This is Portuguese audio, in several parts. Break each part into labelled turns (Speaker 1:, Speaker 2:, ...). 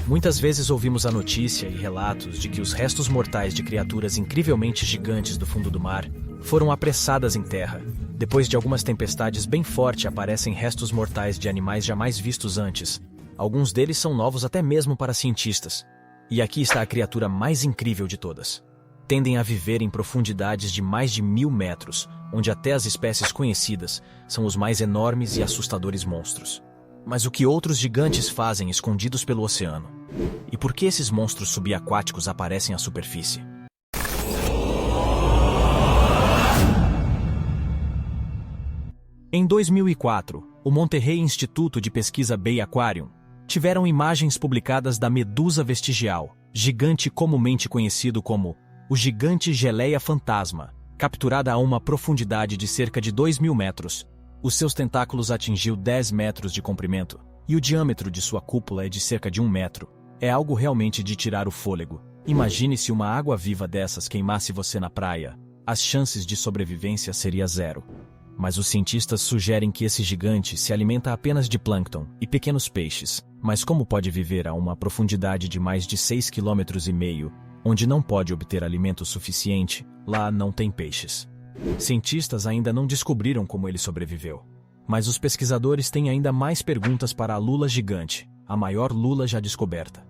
Speaker 1: Muitas vezes ouvimos a notícia e relatos de que os restos mortais de criaturas incrivelmente gigantes do fundo do mar foram apressadas em terra. Depois de algumas tempestades bem fortes, aparecem restos mortais de animais jamais vistos antes. Alguns deles são novos até mesmo para cientistas. E aqui está a criatura mais incrível de todas. Tendem a viver em profundidades de mais de 1000 metros, onde até as espécies conhecidas são os mais enormes e assustadores monstros. Mas o que outros gigantes fazem escondidos pelo oceano? E por que esses monstros subaquáticos aparecem à superfície? Em 2004, o Monterrey Instituto de Pesquisa Bay Aquarium tiveram imagens publicadas da medusa vestigial, gigante comumente conhecido como o gigante geleia fantasma, capturada a uma profundidade de cerca de 2000 metros. Os seus tentáculos atingiu 10 metros de comprimento, e o diâmetro de sua cúpula é de cerca de 1 metro. É algo realmente de tirar o fôlego. Imagine se uma água-viva dessas queimasse você na praia. As chances de sobrevivência seriam zero. Mas os cientistas sugerem que esse gigante se alimenta apenas de plâncton e pequenos peixes. Mas como pode viver a uma profundidade de mais de 6,5 km, onde não pode obter alimento suficiente, lá não tem peixes? Cientistas ainda não descobriram como ele sobreviveu. Mas os pesquisadores têm ainda mais perguntas para a lula gigante, a maior lula já descoberta.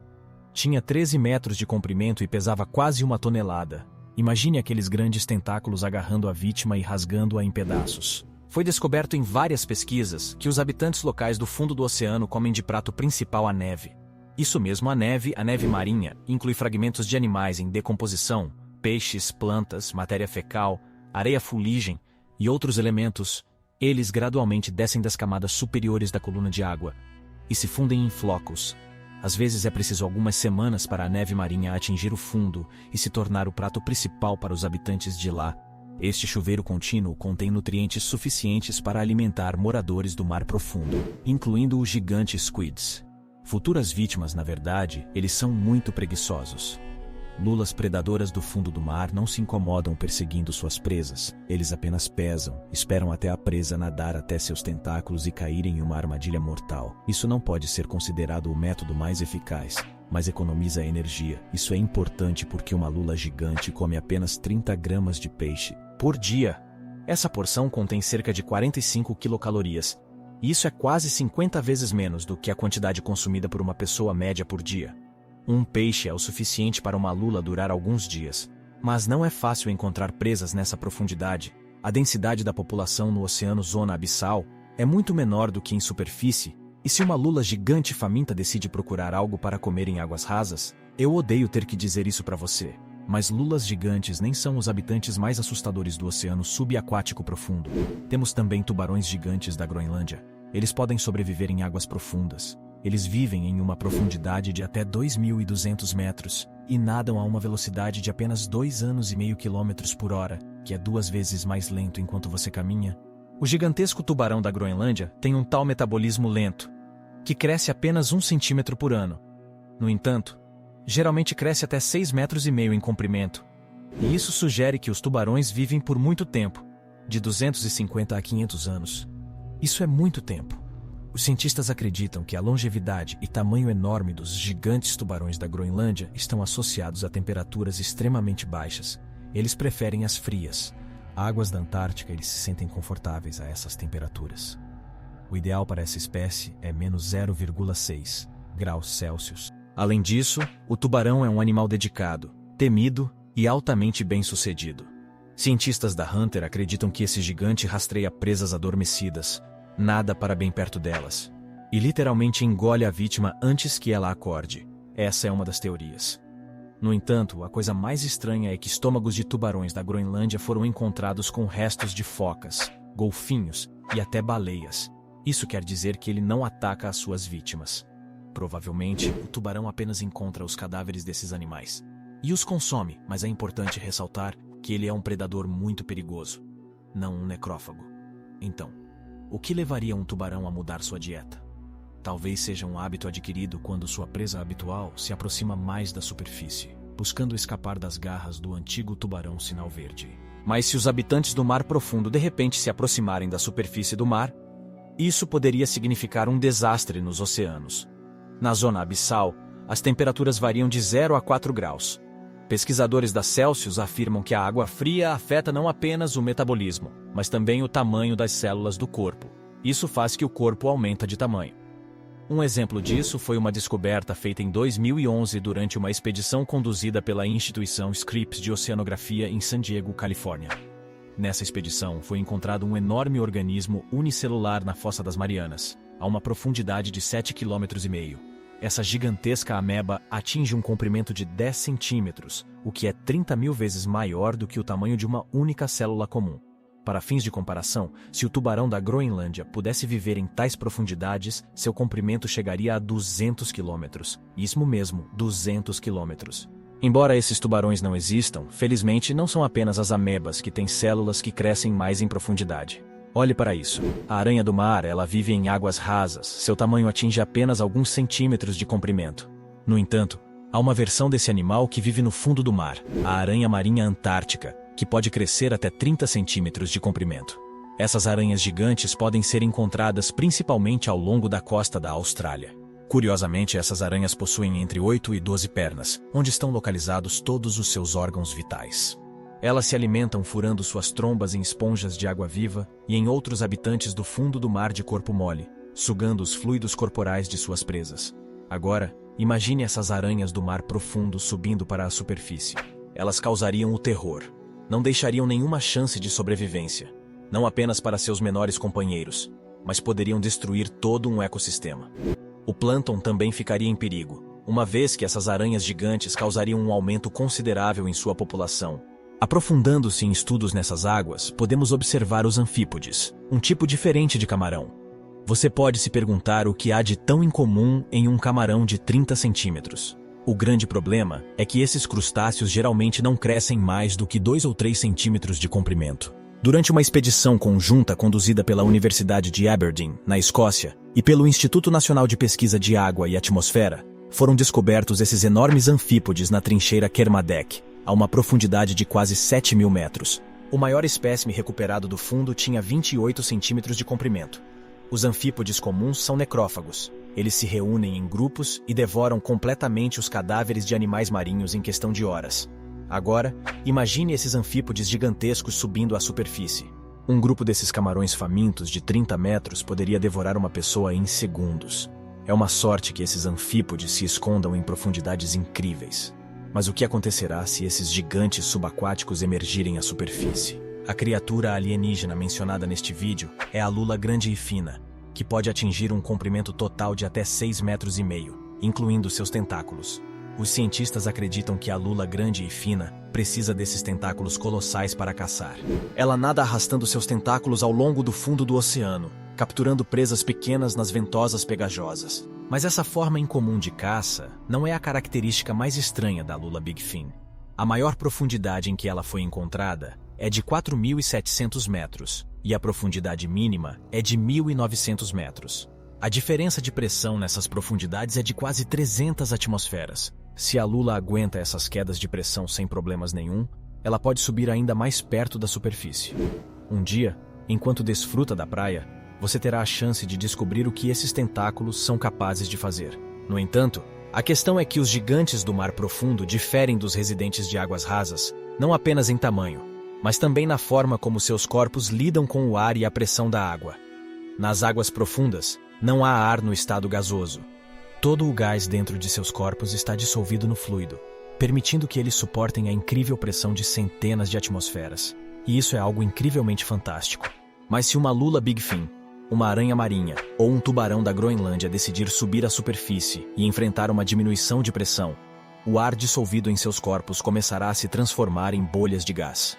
Speaker 1: Tinha 13 metros de comprimento e pesava quase 1 tonelada. Imagine aqueles grandes tentáculos agarrando a vítima e rasgando-a em pedaços. Foi descoberto em várias pesquisas que os habitantes locais do fundo do oceano comem de prato principal a neve. Isso mesmo, a neve marinha, inclui fragmentos de animais em decomposição, peixes, plantas, matéria fecal, areia fuligem e outros elementos. Eles gradualmente descem das camadas superiores da coluna de água e se fundem em flocos. Às vezes é preciso algumas semanas para a neve marinha atingir o fundo e se tornar o prato principal para os habitantes de lá. Este chuveiro contínuo contém nutrientes suficientes para alimentar moradores do mar profundo, incluindo os gigantes squids. Futuras vítimas, na verdade, eles são muito preguiçosos. Lulas predadoras do fundo do mar não se incomodam perseguindo suas presas. Eles apenas pesam, esperam até a presa nadar até seus tentáculos e cair em uma armadilha mortal. Isso não pode ser considerado o método mais eficaz, mas economiza energia. Isso é importante porque uma lula gigante come apenas 30 gramas de peixe por dia. Essa porção contém cerca de 45 quilocalorias. E isso é quase 50 vezes menos do que a quantidade consumida por uma pessoa média por dia. Um peixe é o suficiente para uma lula durar alguns dias. Mas não é fácil encontrar presas nessa profundidade. A densidade da população no oceano zona abissal é muito menor do que em superfície, e se uma lula gigante faminta decide procurar algo para comer em águas rasas, eu odeio ter que dizer isso para você, mas lulas gigantes nem são os habitantes mais assustadores do oceano subaquático profundo. Temos também tubarões gigantes da Groenlândia. Eles podem sobreviver em águas profundas. Eles vivem em uma profundidade de até 2.200 metros e nadam a uma velocidade de apenas 2,5 km por hora, que é 2 vezes mais lento enquanto você caminha. O gigantesco tubarão da Groenlândia tem um tal metabolismo lento, que cresce apenas 1 centímetro por ano. No entanto, geralmente cresce até 6,5 metros em comprimento. E isso sugere que os tubarões vivem por muito tempo, de 250 a 500 anos. Isso é muito tempo. Os cientistas acreditam que a longevidade e tamanho enorme dos gigantes tubarões da Groenlândia estão associados a temperaturas extremamente baixas. Eles preferem as frias. Águas da Antártica, eles se sentem confortáveis a essas temperaturas. O ideal para essa espécie é menos 0,6 graus Celsius. Além disso, o tubarão é um animal dedicado, temido e altamente bem-sucedido. Cientistas da Hunter acreditam que esse gigante rastreia presas adormecidas, nada para bem perto delas, e literalmente engole a vítima antes que ela acorde. Essa é uma das teorias. No entanto, a coisa mais estranha é que estômagos de tubarões da Groenlândia foram encontrados com restos de focas, golfinhos e até baleias. Isso quer dizer que ele não ataca as suas vítimas. Provavelmente, o tubarão apenas encontra os cadáveres desses animais e os consome, mas é importante ressaltar que ele é um predador muito perigoso, não um necrófago. Então, o que levaria um tubarão a mudar sua dieta? Talvez seja um hábito adquirido quando sua presa habitual se aproxima mais da superfície, buscando escapar das garras do antigo tubarão sinal verde. Mas se os habitantes do mar profundo de repente se aproximarem da superfície do mar, isso poderia significar um desastre nos oceanos. Na zona abissal, As temperaturas variam de 0 a 4 graus. Pesquisadores da Celsius afirmam que a água fria afeta não apenas o metabolismo, mas também o tamanho das células do corpo. Isso faz que o corpo aumenta de tamanho. Um exemplo disso foi uma descoberta feita em 2011 durante uma expedição conduzida pela instituição Scripps de Oceanografia em San Diego, Califórnia. Nessa expedição foi encontrado um enorme organismo unicelular na Fossa das Marianas, a uma profundidade de 7,5 km. Essa gigantesca ameba atinge um comprimento de 10 centímetros, o que é 30 mil vezes maior do que o tamanho de uma única célula comum. Para fins de comparação, se o tubarão da Groenlândia pudesse viver em tais profundidades, seu comprimento chegaria a 200 quilômetros. Isso mesmo, 200 quilômetros. Embora esses tubarões não existam, felizmente não são apenas as amebas que têm células que crescem mais em profundidade. Olhe para isso. A aranha do mar, ela vive em águas rasas, seu tamanho atinge apenas alguns centímetros de comprimento. No entanto, há uma versão desse animal que vive no fundo do mar, a aranha marinha antártica, que pode crescer até 30 centímetros de comprimento. Essas aranhas gigantes podem ser encontradas principalmente ao longo da costa da Austrália. Curiosamente, essas aranhas possuem entre 8 e 12 pernas, onde estão localizados todos os seus órgãos vitais. Elas se alimentam furando suas trombas em esponjas de água viva e em outros habitantes do fundo do mar de corpo mole, sugando os fluidos corporais de suas presas. Agora, imagine essas aranhas do mar profundo subindo para a superfície. Elas causariam o terror. Não deixariam nenhuma chance de sobrevivência, não apenas para seus menores companheiros, mas poderiam destruir todo um ecossistema. O plâncton também ficaria em perigo, uma vez que essas aranhas gigantes causariam um aumento considerável em sua população. Aprofundando-se em estudos nessas águas, podemos observar os anfípodes, um tipo diferente de camarão. Você pode se perguntar o que há de tão incomum em um camarão de 30 centímetros. O grande problema é que esses crustáceos geralmente não crescem mais do que 2 ou 3 centímetros de comprimento. Durante uma expedição conjunta conduzida pela Universidade de Aberdeen, na Escócia, e pelo Instituto Nacional de Pesquisa de Água e Atmosfera, foram descobertos esses enormes anfípodes na trincheira Kermadec, a uma profundidade de quase 7.000 metros. O maior espécime recuperado do fundo tinha 28 centímetros de comprimento. Os anfípodes comuns são necrófagos. Eles se reúnem em grupos e devoram completamente os cadáveres de animais marinhos em questão de horas. Agora, imagine esses anfípodes gigantescos subindo à superfície. Um grupo desses camarões famintos de 30 metros poderia devorar uma pessoa em segundos. É uma sorte que esses anfípodes se escondam em profundidades incríveis. Mas o que acontecerá se esses gigantes subaquáticos emergirem à superfície? A criatura alienígena mencionada neste vídeo é a lula grande e fina, que pode atingir um comprimento total de até 6,5 metros, incluindo seus tentáculos. Os cientistas acreditam que a lula grande e fina precisa desses tentáculos colossais para caçar. Ela nada arrastando seus tentáculos ao longo do fundo do oceano, capturando presas pequenas nas ventosas pegajosas. Mas essa forma incomum de caça não é a característica mais estranha da lula Big Fin. A maior profundidade em que ela foi encontrada é de 4.700 metros, e a profundidade mínima é de 1.900 metros. A diferença de pressão nessas profundidades é de quase 300 atmosferas. Se a lula aguenta essas quedas de pressão sem problemas nenhum, ela pode subir ainda mais perto da superfície. Um dia, enquanto desfruta da praia, você terá a chance de descobrir o que esses tentáculos são capazes de fazer. No entanto, a questão é que os gigantes do mar profundo diferem dos residentes de águas rasas, não apenas em tamanho, mas também na forma como seus corpos lidam com o ar e a pressão da água. Nas águas profundas, não há ar no estado gasoso. Todo o gás dentro de seus corpos está dissolvido no fluido, permitindo que eles suportem a incrível pressão de centenas de atmosferas. E isso é algo incrivelmente fantástico. Mas se uma lula Big Fin, uma aranha marinha ou um tubarão da Groenlândia decidir subir à superfície e enfrentar uma diminuição de pressão, o ar dissolvido em seus corpos começará a se transformar em bolhas de gás.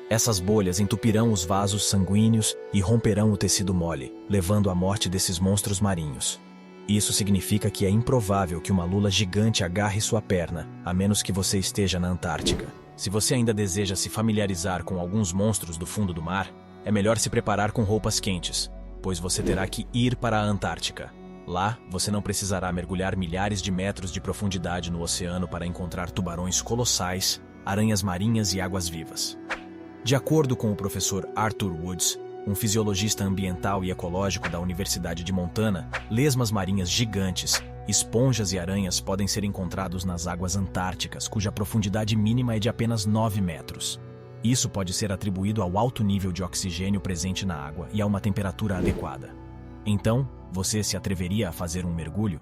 Speaker 1: Essas bolhas entupirão os vasos sanguíneos e romperão o tecido mole, levando à morte desses monstros marinhos. Isso significa que é improvável que uma lula gigante agarre sua perna, a menos que você esteja na Antártica. Se você ainda deseja se familiarizar com alguns monstros do fundo do mar, é melhor se preparar com roupas quentes, pois você terá que ir para a Antártica. Lá, você não precisará mergulhar milhares de metros de profundidade no oceano para encontrar tubarões colossais, aranhas marinhas e águas-vivas. De acordo com o professor Arthur Woods, um fisiologista ambiental e ecológico da Universidade de Montana, lesmas marinhas gigantes Esponjas e aranhas podem ser encontrados nas águas antárticas, cuja profundidade mínima é de apenas 9 metros. Isso pode ser atribuído ao alto nível de oxigênio presente na água e a uma temperatura adequada. Então, você se atreveria a fazer um mergulho?